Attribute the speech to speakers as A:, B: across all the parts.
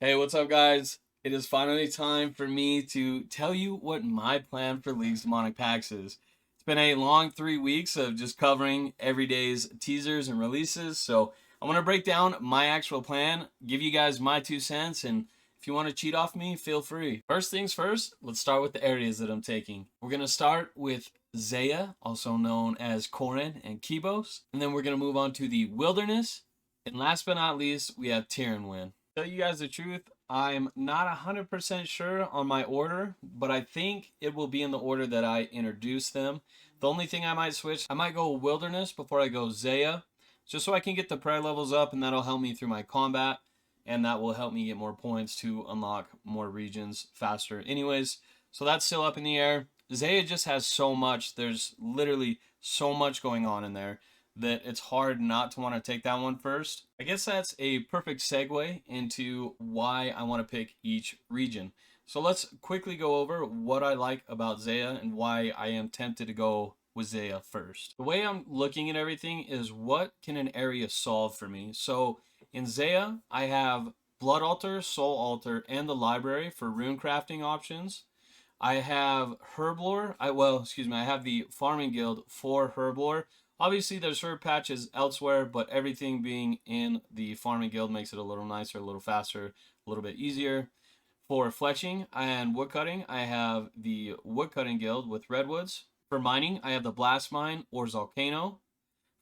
A: Hey, what's up, guys? It is finally time for me to tell you what my plan for League's Demonic Packs is. It's been a long 3 weeks of just covering every day's teasers and releases, so I want to break down my actual plan, give you guys my 2 cents, and if you want to cheat off me, feel free. First things first, let's start with the areas that I'm taking. We're going to start with Zaya, also known as Kourend and Kebos, and then we're going to move on to the Wilderness, and last but not least, we have Tirannwn. Tell you guys the truth, I'm not 100% sure on my order, but I think it will be in the order that I introduce them. The only thing I might switch, I might go Wilderness before I go Zaya, just so I can get the prayer levels up, and that'll help me through my combat, and that will help me get more points to unlock more regions faster. Anyways, so that's still up in the air. Zaya just has so much. There's literally so much going on in there that it's hard not to want to take that one first. I guess that's a perfect segue into why I want to pick each region. So let's quickly go over what I like about Zaya and why I am tempted to go with Zaya first. The way I'm looking at everything is what can an area solve for me? So in Zaya, I have Blood Altar, Soul Altar, and the library for rune crafting options. I have Herblore. I have the Farming Guild for Herblore. Obviously, there's herb patches elsewhere, but everything being in the Farming Guild makes it a little nicer, a little faster, a little bit easier. For fletching and woodcutting, I have the Woodcutting Guild with redwoods. For mining, I have the Blast Mine or Volcano.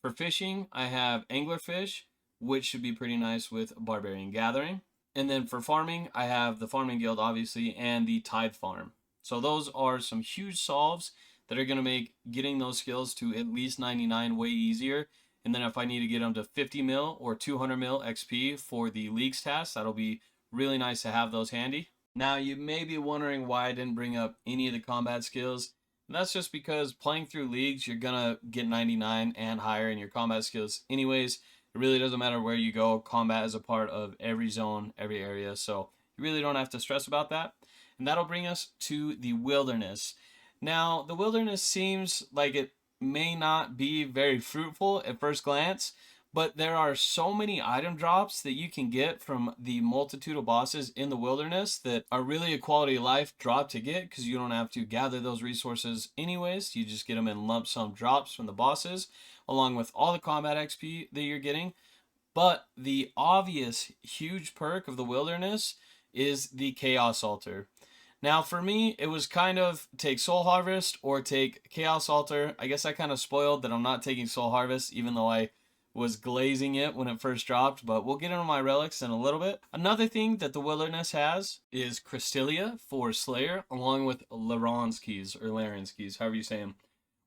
A: For fishing, I have Anglerfish, which should be pretty nice with Barbarian Gathering. And then for farming, I have the Farming Guild, obviously, and the Tithe Farm. So those are some huge solves that are going to make getting those skills to at least 99 way easier. And then if I need to get them to 50 mil or 200 mil XP for the leagues task, that'll be really nice to have those handy. Now, you may be wondering why I didn't bring up any of the combat skills. And that's just because playing through leagues, you're going to get 99 and higher in your combat skills anyways. It really doesn't matter where you go. Combat is a part of every zone, every area. So you really don't have to stress about that. And that'll bring us to the Wilderness. Now, the Wilderness seems like it may not be very fruitful at first glance, but there are so many item drops that you can get from the multitude of bosses in the Wilderness that are really a quality of life drop to get, because you don't have to gather those resources anyways. You just get them in lump sum drops from the bosses, along with all the combat XP that you're getting. But the obvious huge perk of the Wilderness is the Chaos Altar. Now, for me, it was kind of take Soul Harvest or take Chaos Altar. I guess I kind of spoiled that I'm not taking Soul Harvest, even though I was glazing it when it first dropped, but we'll get into my relics in a little bit. Another thing that the Wilderness has is Crystallia for Slayer, along with Laron's keys, or Laren's keys, however you say them,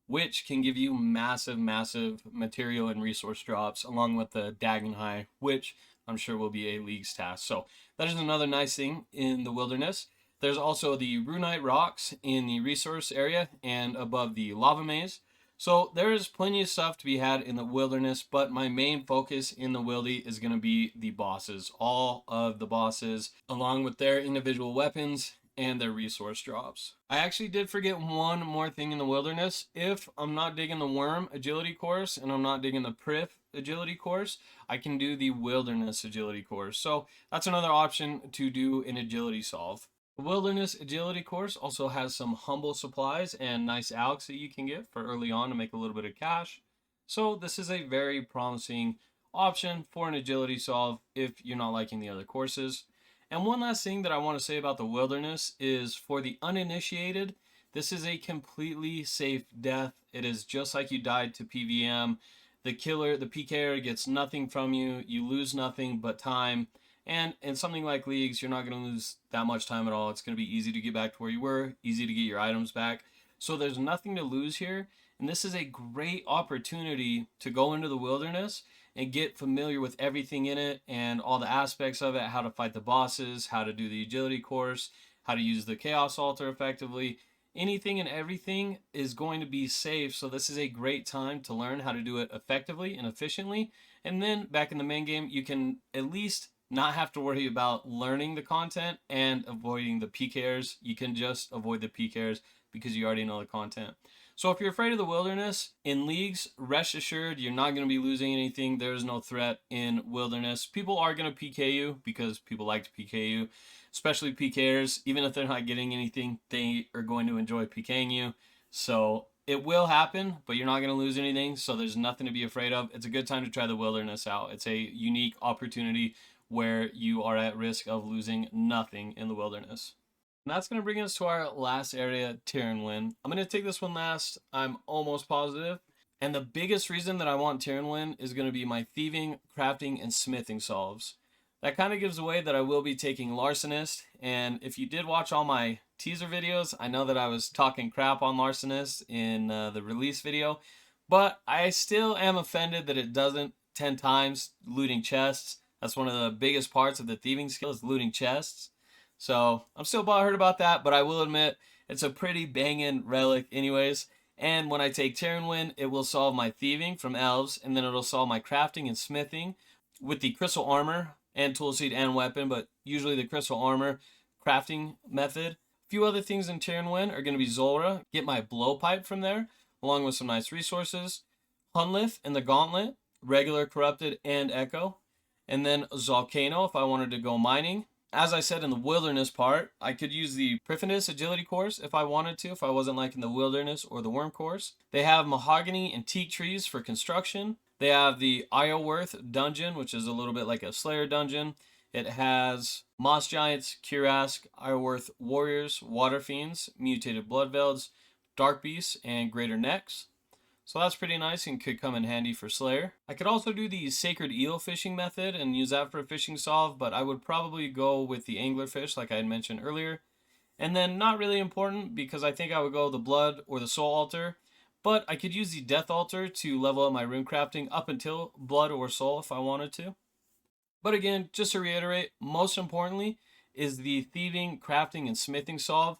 A: which can give you massive, massive material and resource drops, along with the Dagon High, which I'm sure will be a League's task. So that is another nice thing in the Wilderness. There's also the Runite Rocks in the resource area and above the Lava Maze. So there is plenty of stuff to be had in the Wilderness, but my main focus in the Wildy is going to be the bosses. All of the bosses, along with their individual weapons and their resource drops. I actually did forget one more thing in the Wilderness. If I'm not digging the Worm Agility course and I'm not digging the Prith Agility course, I can do the Wilderness Agility course. So that's another option to do an agility solve. The Wilderness Agility course also has some humble supplies and nice alks that you can get for early on to make a little bit of cash. So this is a very promising option for an agility solve if you're not liking the other courses. And one last thing that I want to say about the Wilderness is for the uninitiated, this is a completely safe death. It is just like you died to PVM. The killer, the PKer gets nothing from you. You lose nothing but time. And in something like Leagues, you're not going to lose that much time at all. It's going to be easy to get back to where you were, easy to get your items back. So there's nothing to lose here. And this is a great opportunity to go into the Wilderness and get familiar with everything in it and all the aspects of it, how to fight the bosses, how to do the agility course, how to use the Chaos Altar effectively. Anything and everything is going to be safe, so this is a great time to learn how to do it effectively and efficiently. And then back in the main game, you can at least not have to worry about learning the content and avoiding the PKers. You can just avoid the PKers because you already know the content. So if you're afraid of the wilderness, in leagues, rest assured you're not going to be losing anything. There's no threat in wilderness. People are going to PK you because people like to PK you, especially PKers. Even if they're not getting anything, they are going to enjoy PKing you. So it will happen, but you're not going to lose anything. So there's nothing to be afraid of. It's a good time to try the wilderness out. It's a unique opportunity where you are at risk of losing nothing in the wilderness. And that's going to bring us to our last area, Tirannwn. I'm going to take this one last. I'm almost positive. And the biggest reason that I want Tirannwn is going to be my thieving, crafting, and smithing solves. That kind of gives away that I will be taking Larcenist. And if you did watch all my teaser videos, I know that I was talking crap on Larcenist in the release video. But I still am offended that it doesn't 10 times looting chests. That's one of the biggest parts of the thieving skill is looting chests. So I'm still butthurt about that, but I will admit it's a pretty banging relic anyways. And when I take Tirannwn, it will solve my thieving from elves, and then it'll solve my crafting and smithing with the crystal armor and tool seed and weapon, but usually the crystal armor crafting method. A few other things in Tirannwn are going to be Zulrah, get my blowpipe from there, along with some nice resources. Hunlith and the Gauntlet, regular, corrupted, and echo. And then Zolcano if I wanted to go mining. As I said in the wilderness part, I could use the Prifidus agility course if I wanted to, if I wasn't liking the wilderness or the worm course. They have mahogany and teak trees for construction. They have the Isleworth dungeon, which is a little bit like a Slayer dungeon. It has moss giants, Kirask, Isleworth warriors, water fiends, mutated bloodvelds, dark beasts, and greater necks. So that's pretty nice and could come in handy for Slayer. I could also do the Sacred Eel fishing method and use that for a fishing solve, but I would probably go with the anglerfish like I had mentioned earlier. And then not really important because I think I would go the Blood or the Soul Altar, but I could use the Death Altar to level up my rune crafting up until Blood or Soul if I wanted to. But again, just to reiterate, most importantly is the thieving, crafting, and smithing solve.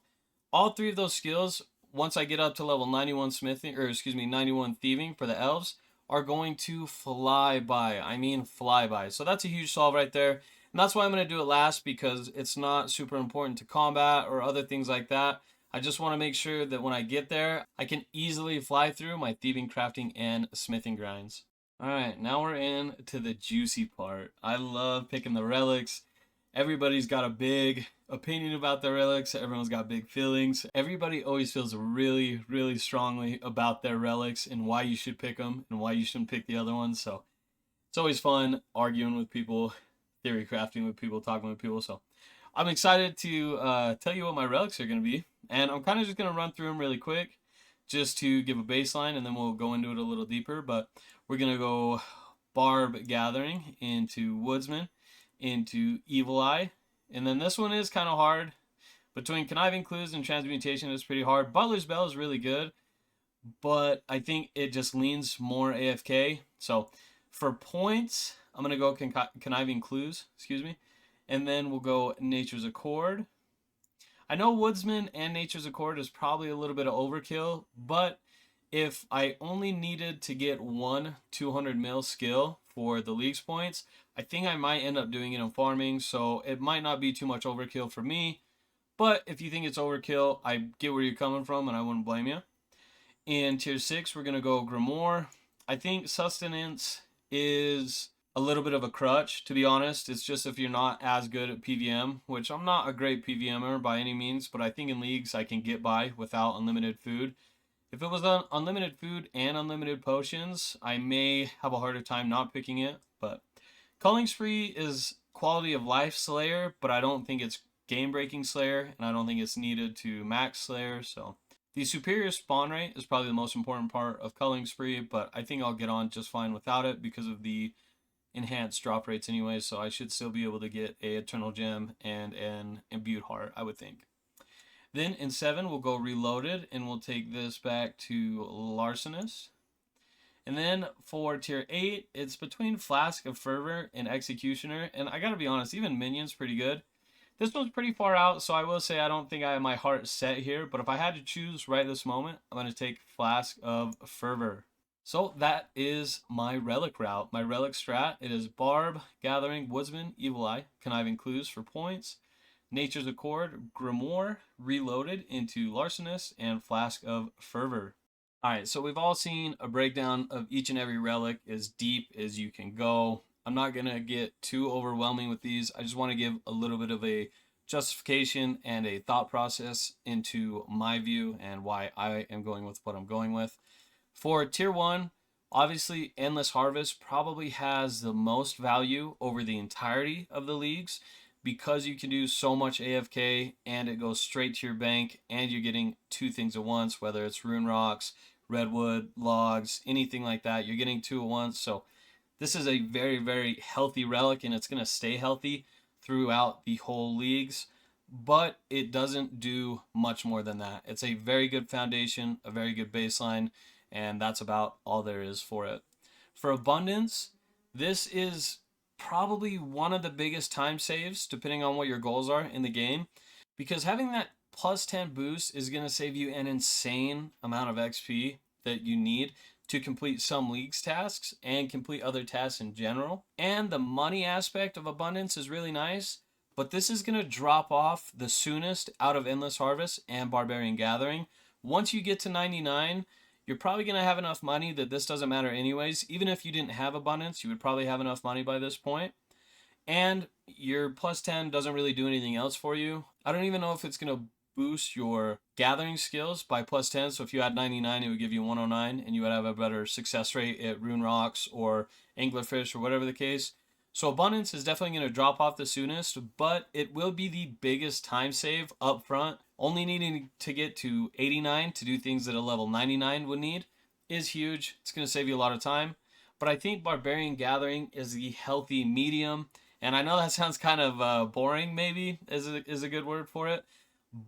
A: All three of those skills, once I get up to level 91 smithing, 91 thieving for the elves, are going to fly by. I mean fly by. So that's a huge solve right there. And that's why I'm going to do it last, because it's not super important to combat or other things like that. I just want to make sure that when I get there, I can easily fly through my thieving, crafting, and smithing grinds. Alright, now we're in to the juicy part. I love picking the relics. Everybody's got a big opinion about the relics. Everyone's got big feelings. Everybody always feels really, really strongly about their relics and why you should pick them and why you shouldn't pick the other ones. So it's always fun arguing with people, theory crafting with people, talking with people. So I'm excited to tell you what my relics are going to be. And I'm kind of just going to run through them really quick just to give a baseline, and then we'll go into it a little deeper. But we're going to go Barb Gathering into Woodsman, into Evil Eye. And then this one is kind of hard. Between Conniving Clues and Transmutation, it's pretty hard. Butler's Bell is really good, but I think it just leans more AFK. So for points, I'm going to go Conniving Clues, and then we'll go Nature's Accord. I know Woodsman and Nature's Accord is probably a little bit of overkill, but if I only needed to get one 200 mil skill for the League's points, I think I might end up doing it in farming, so it might not be too much overkill for me. But if you think it's overkill, I get where you're coming from, and I wouldn't blame you. In tier 6, we're going to go Grimoire. I think Sustenance is a little bit of a crutch, to be honest. It's just if you're not as good at PVM, which I'm not a great PVMer by any means, but I think in Leagues I can get by without unlimited food. If it was unlimited food and unlimited potions, I may have a harder time not picking it. But Culling Spree is quality of life Slayer, but I don't think it's game-breaking Slayer, and I don't think it's needed to max Slayer. So the superior spawn rate is probably the most important part of Culling Spree, but I think I'll get on just fine without it because of the enhanced drop rates anyway, so I should still be able to get a Eternal Gem and an Imbued Heart, I would think. Then in 7, we'll go Reloaded, and we'll take this back to Larcenist. And then for tier 8, it's between Flask of Fervor and Executioner, and I gotta be honest, even Minion's pretty good. This one's pretty far out, so I will say I don't think I have my heart set here, but if I had to choose right this moment, I'm going to take Flask of Fervor. So that is my relic route, my relic strat. It is Barb, Gathering, Woodsman, Evil Eye, Conniving Clues for points, Nature's Accord, Grimoire, Reloaded into Larcenist, and Flask of Fervor. All right, so we've all seen a breakdown of each and every relic as deep as you can go. I'm not going to get too overwhelming with these. I just want to give a little bit of a justification and a thought process into my view and why I am going with what I'm going with. For tier 1, obviously Endless Harvest probably has the most value over the entirety of the leagues because you can do so much AFK and it goes straight to your bank and you're getting two things at once, whether it's rune rocks, redwood, logs, anything like that. You're getting two at once. So this is a very, very healthy relic and it's going to stay healthy throughout the whole leagues, but it doesn't do much more than that. It's a very good foundation, a very good baseline, and that's about all there is for it. For abundance, this is probably one of the biggest time saves depending on what your goals are in the game, because having that plus 10 boost is going to save you an insane amount of XP that you need to complete some leagues tasks and complete other tasks in general. And the money aspect of abundance is really nice, but this is going to drop off the soonest out of Endless Harvest and Barbarian Gathering. Once you get to 99, you're probably going to have enough money that this doesn't matter anyways. Even if you didn't have abundance, you would probably have enough money by this point. And your plus 10 doesn't really do anything else for you. I don't even know if it's going to boost your gathering skills by plus 10. So if you had 99, it would give you 109 and you would have a better success rate at rune rocks or anglerfish or whatever the case. So abundance is definitely going to drop off the soonest, but it will be the biggest time save up front. Only needing to get to 89 to do things that a level 99 would need is huge. It's going to save you a lot of time. But I think Barbarian Gathering is the healthy medium. And I know that sounds kind of boring, maybe, is a good word for it.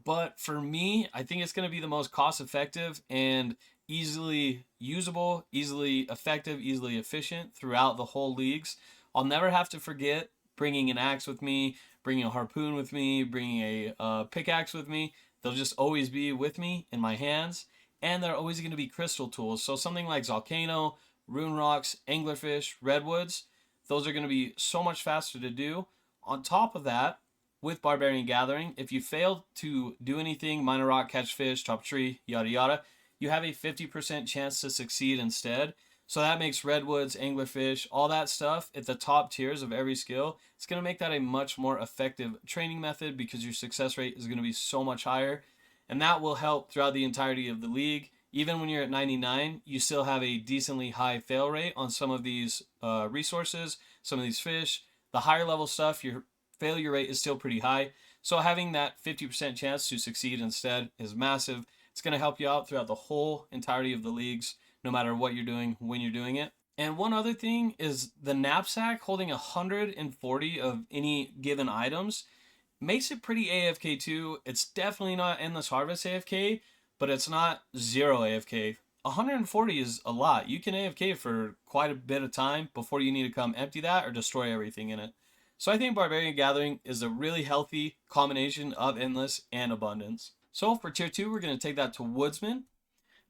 A: But for me, I think it's going to be the most cost effective and easily usable, easily effective, easily efficient throughout the whole leagues. I'll never have to forget bringing an axe with me, bringing a harpoon with me, bringing a pickaxe with me. They'll just always be with me in my hands. And they're always going to be crystal tools. So something like Volcano, rune rocks, anglerfish, redwoods, those are going to be so much faster to do. On top of that, with Barbarian Gathering, if you fail to do anything, mine a rock, catch fish, chop tree, yada yada, you have a 50% chance to succeed instead. So that makes redwoods, anglerfish, all that stuff at the top tiers of every skill. It's going to make that a much more effective training method because your success rate is going to be so much higher. And that will help throughout the entirety of the league. Even when you're at 99, you still have a decently high fail rate on some of these resources, some of these fish. The higher level stuff, your failure rate is still pretty high. So having that 50% chance to succeed instead is massive. It's going to help you out throughout the whole entirety of the leagues, no matter what you're doing, when you're doing it. And one other thing is the knapsack holding 140 of any given items makes it pretty AFK too. It's definitely not Endless Harvest AFK, but it's not zero AFK. 140 is a lot. You can AFK for quite a bit of time before you need to come empty that or destroy everything in it. So I think Barbarian Gathering is a really healthy combination of Endless and Abundance. So for tier 2, we're going to take that to Woodsman.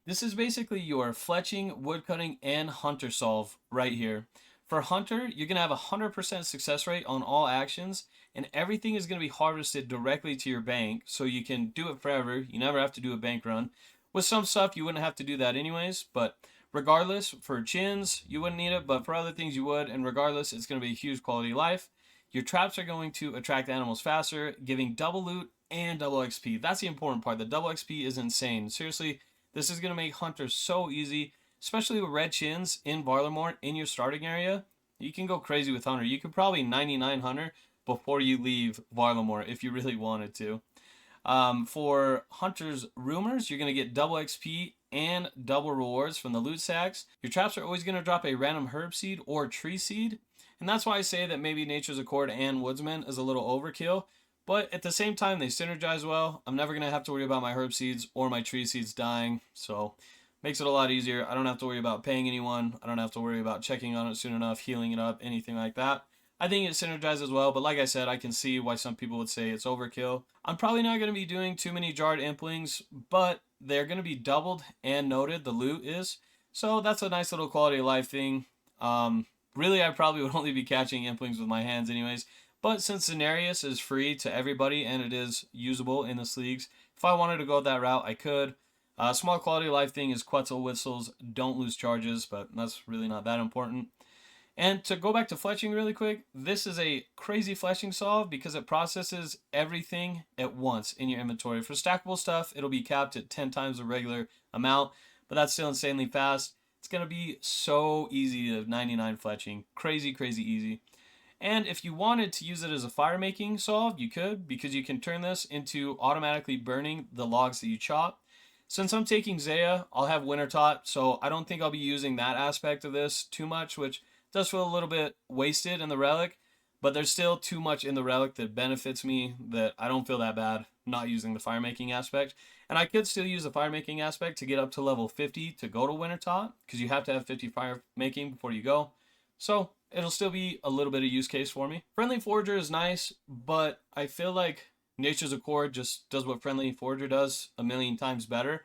A: This is basically your fletching, woodcutting, and hunter solve right here. For hunter, you're going to have a 100% success rate on all actions, and everything is going to be harvested directly to your bank, so you can do it forever. You never have to do a bank run. With some stuff, you wouldn't have to do that anyways, but regardless, for chins, you wouldn't need it, but for other things you would, and regardless, it's going to be a huge quality of life. Your traps are going to attract animals faster, giving double loot and double XP. That's the important part. The double XP is insane. Seriously, this is going to make hunters so easy, especially with red chins in Varlamore in your starting area. You can go crazy with hunter. You could probably 99 hunter before you leave Varlamore if you really wanted to. For hunters rumors, you're going to get double XP and double rewards from the loot sacks. Your traps are always going to drop a random herb seed or tree seed. And that's why I say that maybe Nature's Accord and Woodsman is a little overkill. But at the same time, they synergize well. I'm never going to have to worry about my herb seeds or my tree seeds dying. So makes it a lot easier. I don't have to worry about paying anyone. I don't have to worry about checking on it soon enough, healing it up, anything like that. I think it synergizes well, but like I said, I can see why some people would say it's overkill. I'm probably not going to be doing too many jarred implings, but they're going to be doubled and noted, the loot is. So that's a nice little quality of life thing. Really, I probably would only be catching implings with my hands anyways. But since Cenarius is free to everybody and it is usable in this leagues, if I wanted to go that route, I could. Small quality of life thing is Quetzal whistles don't lose charges, but that's really not that important. And to go back to fletching really quick, this is a crazy fletching solve because it processes everything at once in your inventory. For stackable stuff, it'll be capped at 10 times the regular amount, but that's still insanely fast. It's going to be so easy to 99 fletching. Crazy, crazy easy. And if you wanted to use it as a fire making solve, you could, because you can turn this into automatically burning the logs that you chop. Since I'm taking Zaya, I'll have Wintertot, so I don't think I'll be using that aspect of this too much, which does feel a little bit wasted in the Relic, but there's still too much in the Relic that benefits me that I don't feel that bad not using the fire making aspect. And I could still use the fire making aspect to get up to level 50 to go to Wintertot, because you have to have 50 fire making before you go. So it'll still be a little bit of use case for me. Friendly Forager is nice, but I feel like Nature's Accord just does what Friendly Forager does a million times better.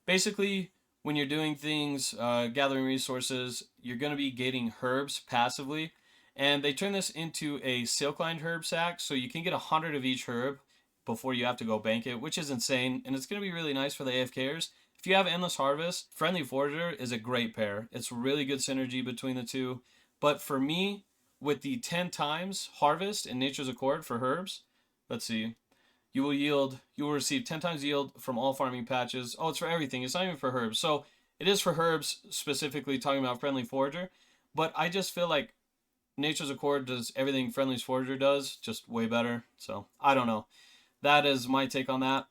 A: Basically, when you're doing things, gathering resources, you're going to be gating herbs passively. And they turn this into a silk-lined herb sack, so you can get 100 of each herb before you have to go bank it, which is insane. And it's going to be really nice for the AFKers. If you have Endless Harvest, Friendly Forager is a great pair. It's really good synergy between the two. But for me, with the 10 times Harvest and Nature's Accord for herbs, let's see, you will receive 10 times yield from all farming patches. Oh, it's for everything. It's not even for herbs. So it is for herbs, specifically talking about Friendly Forager. But I just feel like Nature's Accord does everything Friendly Forager does, just way better. So I don't know. That is my take on that.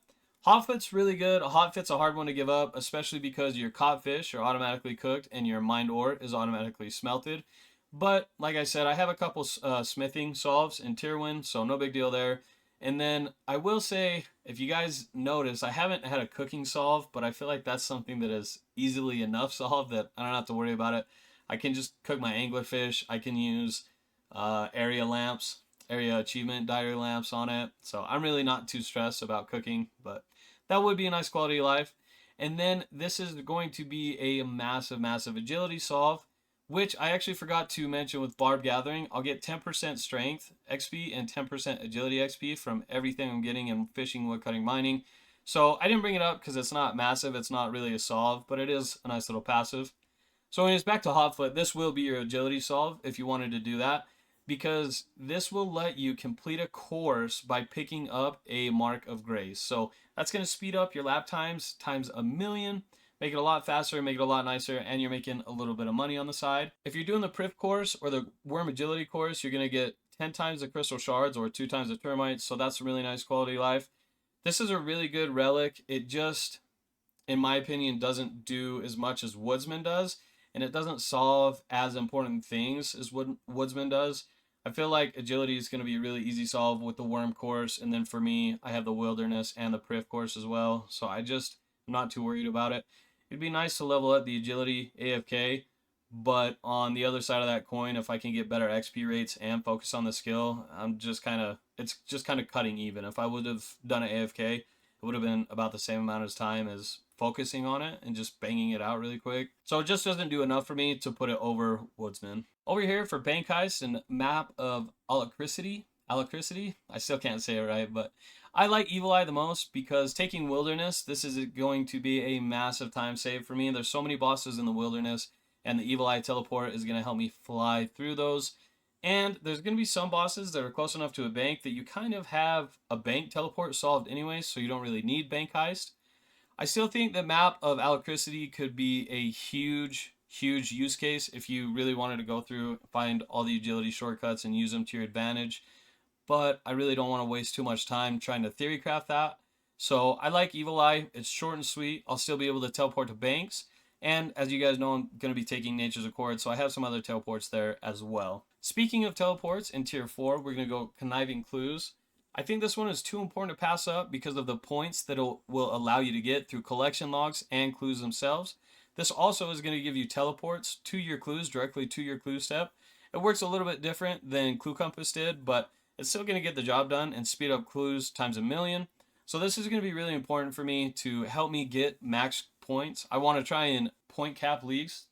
A: Hotfoot's really good. Hotfoot's a hard one to give up, especially because your caught fish are automatically cooked and your mined ore is automatically smelted. But like I said, I have a couple smithing solves in Tirannwn, so no big deal there. And then I will say, if you guys notice, I haven't had a cooking solve, but I feel like that's something that is easily enough solved that I don't have to worry about it. I can just cook my anglerfish. I can use area lamps, area achievement diary lamps on it. So I'm really not too stressed about cooking, but that would be a nice quality of life. And then this is going to be a massive, massive agility solve, which I actually forgot to mention with Barb Gathering. I'll get 10% strength XP and 10% agility XP from everything I'm getting in fishing, woodcutting, mining. So I didn't bring it up because it's not massive. It's not really a solve, but it is a nice little passive. So when it's back to Hotfoot, this will be your agility solve if you wanted to do that, because this will let you complete a course by picking up a Mark of Grace. So that's going to speed up your lap times a million, make it a lot faster, make it a lot nicer, and you're making a little bit of money on the side. If you're doing the Priv course or the Worm Agility course, you're going to get 10 times the Crystal Shards or 2 times the Termites, so that's a really nice quality of life. This is a really good relic. It just, in my opinion, doesn't do as much as Woodsman does, and it doesn't solve as important things as Woodsman does. I feel like Agility is going to be a really easy solve with the Worm course, and then for me, I have the Wilderness and the Priv course as well, so I'm not too worried about it. It'd be nice to level up the Agility AFK, but on the other side of that coin, if I can get better XP rates and focus on the skill, it's just kind of cutting even. If I would have done an AFK, it would have been about the same amount of time as focusing on it and just banging it out really quick. So it just doesn't do enough for me to put it over Woodsman. Over here for Bank Heist and map of Alacrity, I still can't say it right, but I like Evil Eye the most because taking Wilderness, this is going to be a massive time save for me. There's so many bosses in the Wilderness, and the Evil Eye teleport is going to help me fly through those. And there's going to be some bosses that are close enough to a bank that you kind of have a bank teleport solved anyway, so you don't really need Bank Heist. I still think the map of Alacrity could be a huge use case if you really wanted to go through, find all the agility shortcuts and use them to your advantage. But I really don't want to waste too much time trying to theory craft that. So I like Evil Eye. It's short and sweet. I'll still be able to teleport to banks. And as you guys know, I'm going to be taking Nature's Accord, so I have some other teleports there as well. Speaking of teleports, in Tier 4, we're going to go Conniving Clues. I think this one is too important to pass up because of the points that it will allow you to get through collection logs and clues themselves. This also is going to give you teleports to your clues, directly to your clue step. It works a little bit different than Clue Compass did, but it's still going to get the job done and speed up clues times a million. So this is going to be really important for me to help me get max points. I want to try and point cap leagues,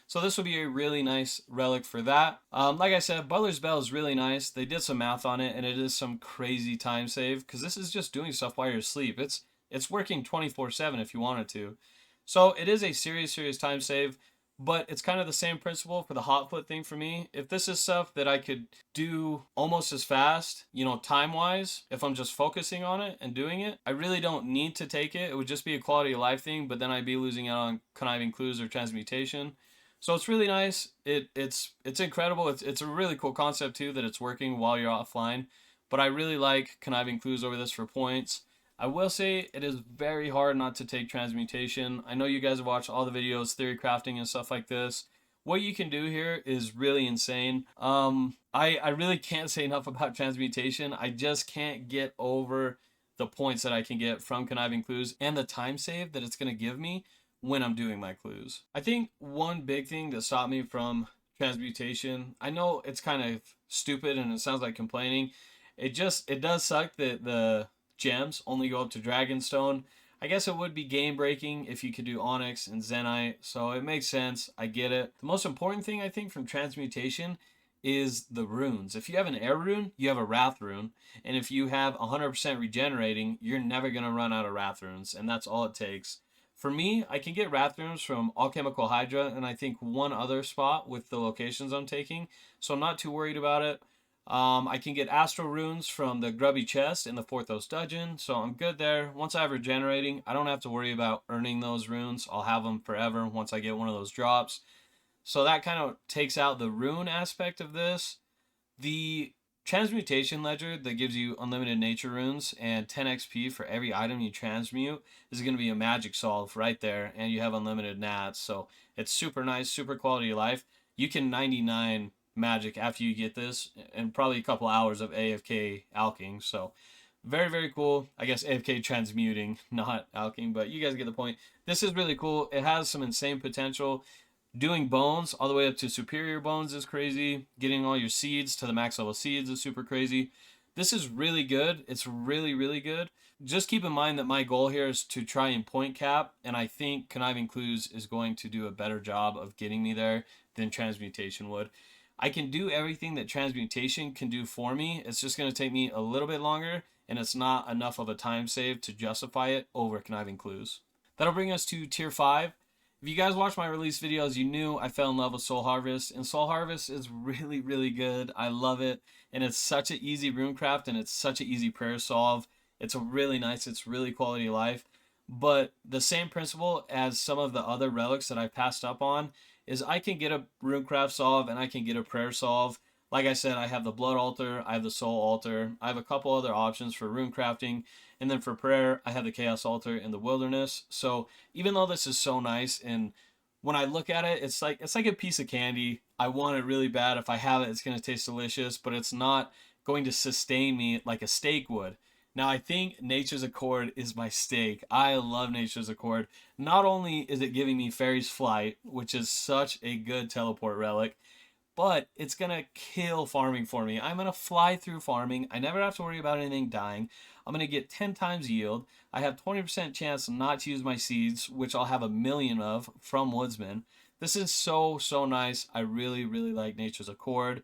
A: so this will be a really nice relic for that. Like I said, Butler's Bell is really nice. They did some math on it, and it is some crazy time save because this is just doing stuff while you're asleep. It's It's working 24/7 if you wanted to. So it is a serious time save, but it's kind of the same principle for the hot foot thing for me. If this is stuff that I could do almost as fast, time wise, if I'm just focusing on it and doing it, I really don't need to take it. It would just be a quality of life thing, but then I'd be losing out on conniving clues or transmutation. So it's really nice. It's incredible. It's a really cool concept too that it's working while you're offline. But I really like conniving clues over this for points. I will say it is very hard not to take transmutation. I know you guys have watched all the videos, theory crafting and stuff like this. What you can do here is really insane. I really can't say enough about transmutation. I just can't get over the points that I can get from conniving clues and the time save that it's going to give me when I'm doing my clues. I think one big thing that stopped me from transmutation, I know it's kind of stupid and it sounds like complaining. It does suck that the gems only go up to Dragonstone. I guess it would be game breaking if you could do Onyx and Zenyte, so it makes sense. I get it. The most important thing I think from transmutation is the runes. If you have an air rune, you have a wrath rune, and if you have 100% regenerating, you're never going to run out of wrath runes, and that's all it takes. For me, I can get wrath runes from Alchemical Hydra and I think one other spot with the locations I'm taking, so I'm not too worried about it. I can get Astral Runes from the Grubby Chest in the Forthos Dungeon, so I'm good there. Once I have regenerating, I don't have to worry about earning those runes. I'll have them forever once I get one of those drops. So that kind of takes out the rune aspect of this. The Transmutation Ledger that gives you unlimited nature runes and 10 XP for every item you transmute is going to be a magic solve right there, and you have unlimited nats, so it's super nice, super quality of life. You can 99 magic after you get this, and probably a couple hours of AFK alking, so very cool. I guess AFK transmuting, not alking, but you guys get the point. This is really cool. It has some insane potential. Doing bones all the way up to superior bones is crazy. Getting all your seeds to the max level seeds is super crazy. This is really good. It's really good. Just keep in mind that my goal here is to try and point cap, and I think Conniving Clues is going to do a better job of getting me there than Transmutation would. I can do everything that Transmutation can do for me. It's just going to take me a little bit longer, and it's not enough of a time save to justify it over Conniving Clues. That'll bring us to Tier 5. If you guys watched my release videos, you knew I fell in love with Soul Harvest, and Soul Harvest is really good. I love it, and it's such an easy runecraft, and it's such an easy prayer solve. It's really nice. It's really quality of life. But the same principle as some of the other relics that I passed up on is I can get a runecraft solve and I can get a prayer solve. Like I said, I have the Blood Altar, I have the Soul Altar, I have a couple other options for runecrafting, and then for prayer, I have the Chaos Altar in the Wilderness. So even though this is so nice, and when I look at it, it's like a piece of candy. I want it really bad. If I have it, it's going to taste delicious, but it's not going to sustain me like a steak would. Now, I think Nature's Accord is my steak. I love Nature's Accord. Not only is it giving me Fairy's Flight, which is such a good teleport relic, but it's going to kill farming for me. I'm going to fly through farming. I never have to worry about anything dying. I'm going to get 10 times yield. I have 20% chance not to use my seeds, which I'll have 1,000,000 of from Woodsman. This is so nice. I really like Nature's Accord.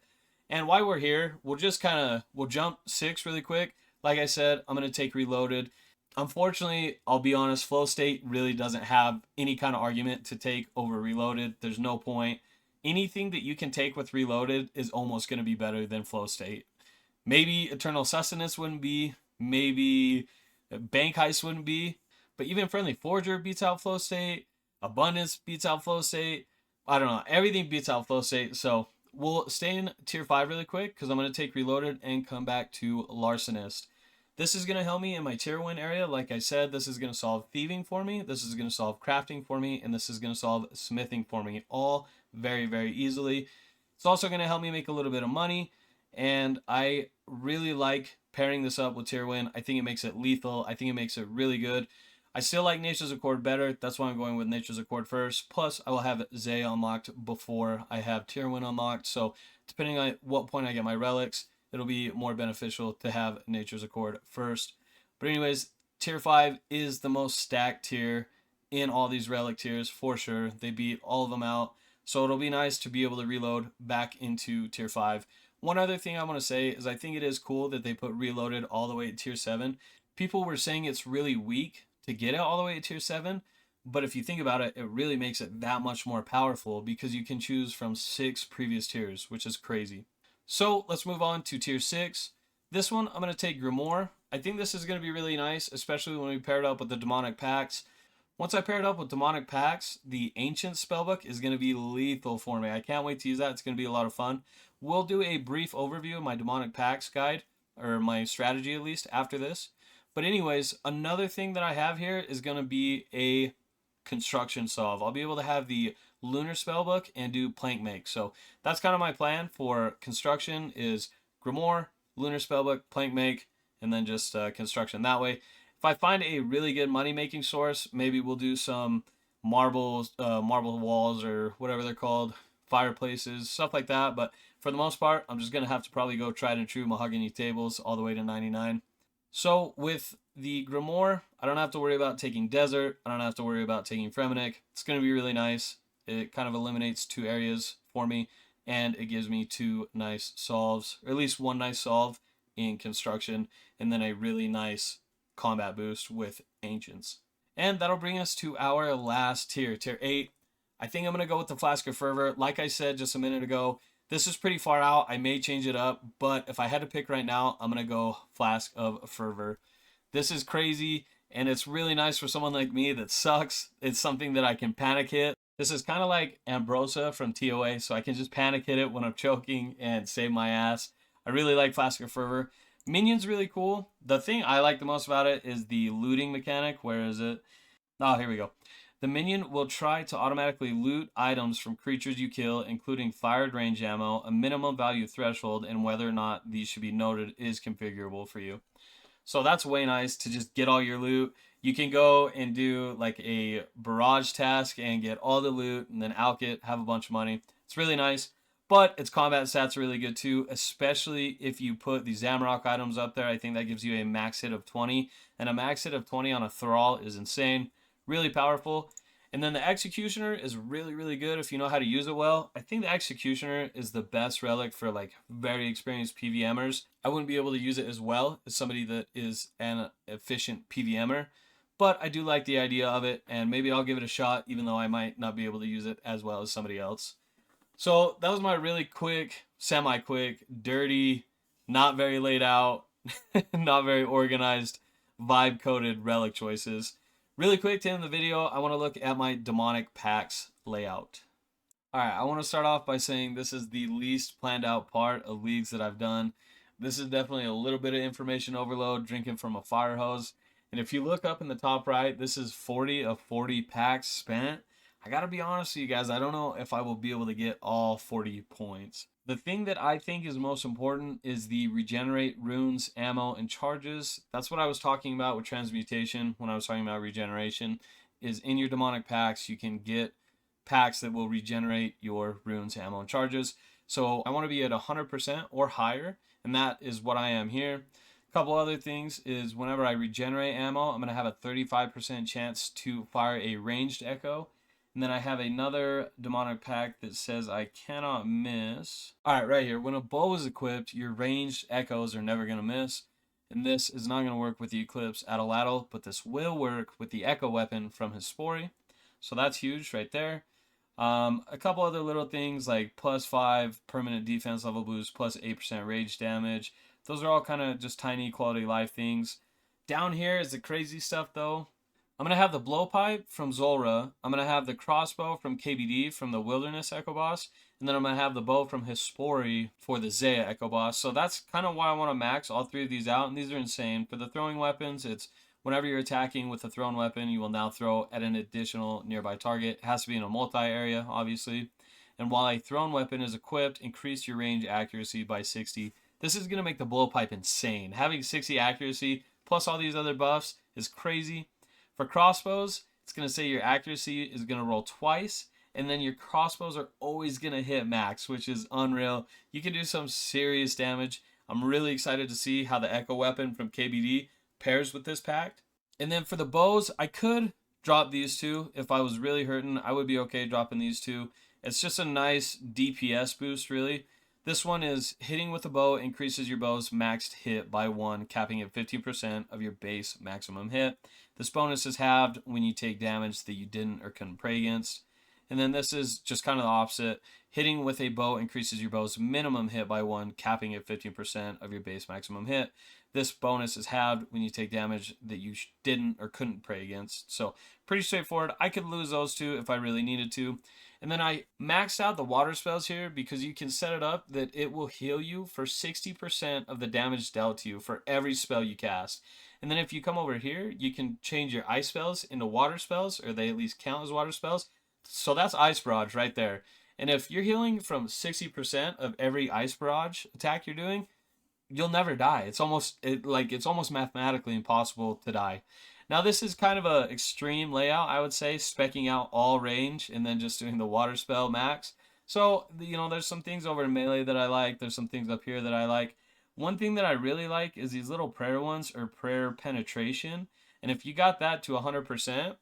A: And while we're here, we'll jump 6 really quick. Like I said, I'm going to take Reloaded. Unfortunately, I'll be honest, Flow State really doesn't have any kind of argument to take over Reloaded. There's no point. Anything that you can take with Reloaded is almost going to be better than Flow State. Maybe Eternal Sustenance wouldn't be. Maybe Bank Heist wouldn't be. But even Friendly Forger beats out Flow State. Abundance beats out Flow State. I don't know. Everything beats out Flow State. So we'll stay in Tier 5 really quick because I'm going to take Reloaded and come back to Larcenist. This is going to help me in my Tirannwn area. Like I said, this is going to solve thieving for me. This is going to solve crafting for me. And this is going to solve smithing for me. All very easily. It's also going to help me make a little bit of money, and I really like pairing this up with Tirannwn. I think it makes it lethal. I think it makes it really good. I still like Nature's Accord better. That's why I'm going with Nature's Accord first. Plus, I will have Zay unlocked before I have Tirannwn unlocked. So depending on what point I get my relics, it'll be more beneficial to have Nature's Accord first. But anyways, Tier 5 is the most stacked tier in all these relic tiers for sure. They beat all of them out. So it'll be nice to be able to reload back into Tier 5. One other thing I want to say is I think it is cool that they put Reloaded all the way at Tier 7. People were saying it's really weak to get it all the way to tier 7. But if you think about it, it really makes it that much more powerful because you can choose from 6 previous tiers, which is crazy. So let's move on to tier 6. This one, I'm going to take Grimoire. I think this is going to be really nice, especially when we pair it up with the Demonic Pacts. Once I pair it up with Demonic Pacts, the Ancient spellbook is going to be lethal for me. I can't wait to use that. It's going to be a lot of fun. We'll do a brief overview of my Demonic Pacts guide, or my strategy at least, after this. But anyways, another thing that I have here is going to be a construction solve. I'll be able to have the Lunar spellbook and do plank make. So that's kind of my plan for construction is Grimoire, Lunar spellbook, plank make, and then just construction that way. If I find a really good money making source, maybe we'll do some marble walls or whatever they're called, fireplaces, stuff like that. But for the most part, I'm just gonna have to probably go tried and true mahogany tables all the way to 99. So with the Grimoire, I don't have to worry about taking Desert. I don't have to worry about taking Fremenic. It's going to be really nice. It kind of eliminates 2 areas for me, and it gives me 2 nice solves, or at least 1 nice solve in construction, and then a really nice combat boost with Ancients. And that'll bring us to our last tier, tier 8. I think I'm going to go with the Flask of Fervor. Like I said just a minute ago, this is pretty far out. I may change it up, but if I had to pick right now, I'm going to go Flask of Fervor. This is crazy, and it's really nice for someone like me that sucks. It's something that I can panic hit. This is kind of like Ambrosia from TOA, so I can just panic hit it when I'm choking and save my ass. I really like Flask of Fervor. Minion's really cool. The thing I like the most about it is the looting mechanic. Where is it? Oh, here we go. The minion will try to automatically loot items from creatures you kill, including fired range ammo, a minimum value threshold, and whether or not these should be noted is configurable for you. So that's way nice to just get all your loot. You can go and do like a barrage task and get all the loot and then alch it, have a bunch of money. It's really nice, but its combat stats are really good too, especially if you put the Zamorak items up there. I think that gives you a max hit of 20, and a max hit of 20 on a Thrall is insane. Really powerful. And then the Executioner is really, really good if you know how to use it well. I think the Executioner is the best relic for like very experienced PVMers. I wouldn't be able to use it as well as somebody that is an efficient PVMer, but I do like the idea of it, and maybe I'll give it a shot even though I might not be able to use it as well as somebody else. So that was my really quick, semi-quick, dirty, not very laid out, not very organized, vibe-coded relic choices. Really quick to end the video, I want to look at my Demonic Pacts layout. Alright, I want to start off by saying this is the least planned out part of leagues that I've done. This is definitely a little bit of information overload, drinking from a fire hose. And if you look up in the top right, this is 40 of 40 packs spent. I gotta be honest with you guys, I don't know if I will be able to get all 40 points. The thing that I think is most important is the regenerate runes, ammo, and charges. That's what I was talking about with transmutation when I was talking about regeneration, is in your demonic packs, you can get packs that will regenerate your runes, ammo, and charges. So I want to be at 100% or higher, and that is what I am here. A couple other things is whenever I regenerate ammo, I'm going to have a 35% chance to fire a ranged echo. And then I have another demonic pack that says I cannot miss. Alright, right here. When a bow is equipped, your ranged echoes are never going to miss. And this is not going to work with the Eclipse Atlatl, but this will work with the echo weapon from Hespori. So that's huge right there. A couple other little things like +5 permanent defense level boost, +8% rage damage. Those are all kind of just tiny quality of life things. Down here is the crazy stuff though. I'm going to have the blowpipe from Zulrah. I'm going to have the crossbow from KBD from the Wilderness Echo Boss. And then I'm going to have the bow from Hespori for the Zaya Echo Boss. So that's kind of why I want to max all 3 of these out. And these are insane. For the throwing weapons, it's whenever you're attacking with a thrown weapon, you will now throw at an additional nearby target. It has to be in a multi-area, obviously. And while a thrown weapon is equipped, increase your range accuracy by 60. This is going to make the blowpipe insane. Having 60 accuracy plus all these other buffs is crazy. For crossbows, it's going to say your accuracy is going to roll twice, and then your crossbows are always going to hit max, which is unreal. You can do some serious damage. I'm really excited to see how the Echo Weapon from KBD pairs with this pact. And then for the bows, I could drop these 2. If I was really hurting, I would be okay dropping these 2. It's just a nice DPS boost, really. This one is hitting with a bow increases your bow's maxed hit by 1, capping at 15% of your base maximum hit. This bonus is halved when you take damage that you didn't or couldn't pray against. And then this is just kind of the opposite. Hitting with a bow increases your bow's minimum hit by 1, capping at 15% of your base maximum hit. This bonus is halved when you take damage that you didn't or couldn't pray against. So pretty straightforward. I could lose those two if I really needed to. And then I maxed out the water spells here because you can set it up that it will heal you for 60% of the damage dealt to you for every spell you cast. And then if you come over here, you can change your ice spells into water spells, or they at least count as water spells. So that's Ice Barrage right there. And if you're healing from 60% of every Ice Barrage attack you're doing, you'll never die. It's almost mathematically impossible to die. Now this is kind of a extreme layout, I would say, specking out all range and then just doing the water spell max. So, there's some things over in melee that I like. There's some things up here that I like. One thing that I really like is these little prayer ones, or prayer penetration. And if you got that to 100%,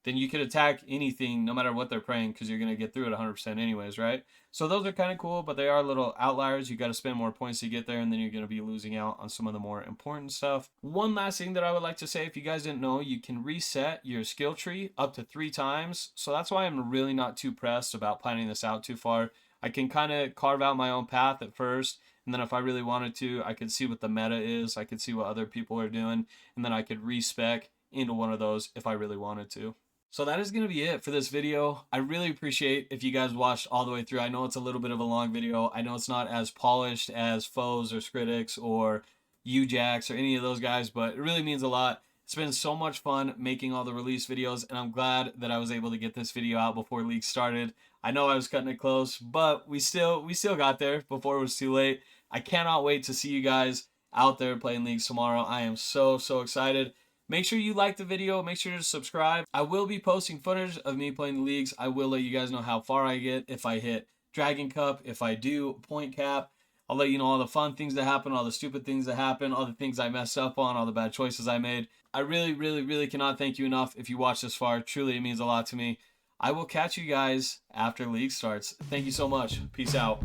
A: then you could attack anything no matter what they're praying, because you're going to get through it 100% anyways, right? So those are kind of cool, but they are little outliers. You got to spend more points to get there, and then you're going to be losing out on some of the more important stuff. One last thing that I would like to say, if you guys didn't know, you can reset your skill tree up to 3 times. So that's why I'm really not too pressed about planning this out too far. I can kind of carve out my own path at first, and then if I really wanted to, I could see what the meta is. I could see what other people are doing, and then I could respec into one of those if I really wanted to. So that is going to be it for this video. I really appreciate if you guys watched all the way through. I know it's a little bit of a long video. I know it's not as polished as Foes or Scritics or Ujax or any of those guys, but it really means a lot. It's been so much fun making all the release videos, and I'm glad that I was able to get this video out before League started. I know I was cutting it close, but we still got there before it was too late. I cannot wait to see you guys out there playing Leagues tomorrow. I am so excited. Make sure you like the video. Make sure to subscribe. I will be posting footage of me playing the leagues. I will let you guys know how far I get, if I hit Dragon Cup, if I do point cap. I'll let you know all the fun things that happen, all the stupid things that happen, all the things I messed up on, all the bad choices I made. I really cannot thank you enough if you watched this far. Truly, it means a lot to me. I will catch you guys after League starts. Thank you so much. Peace out.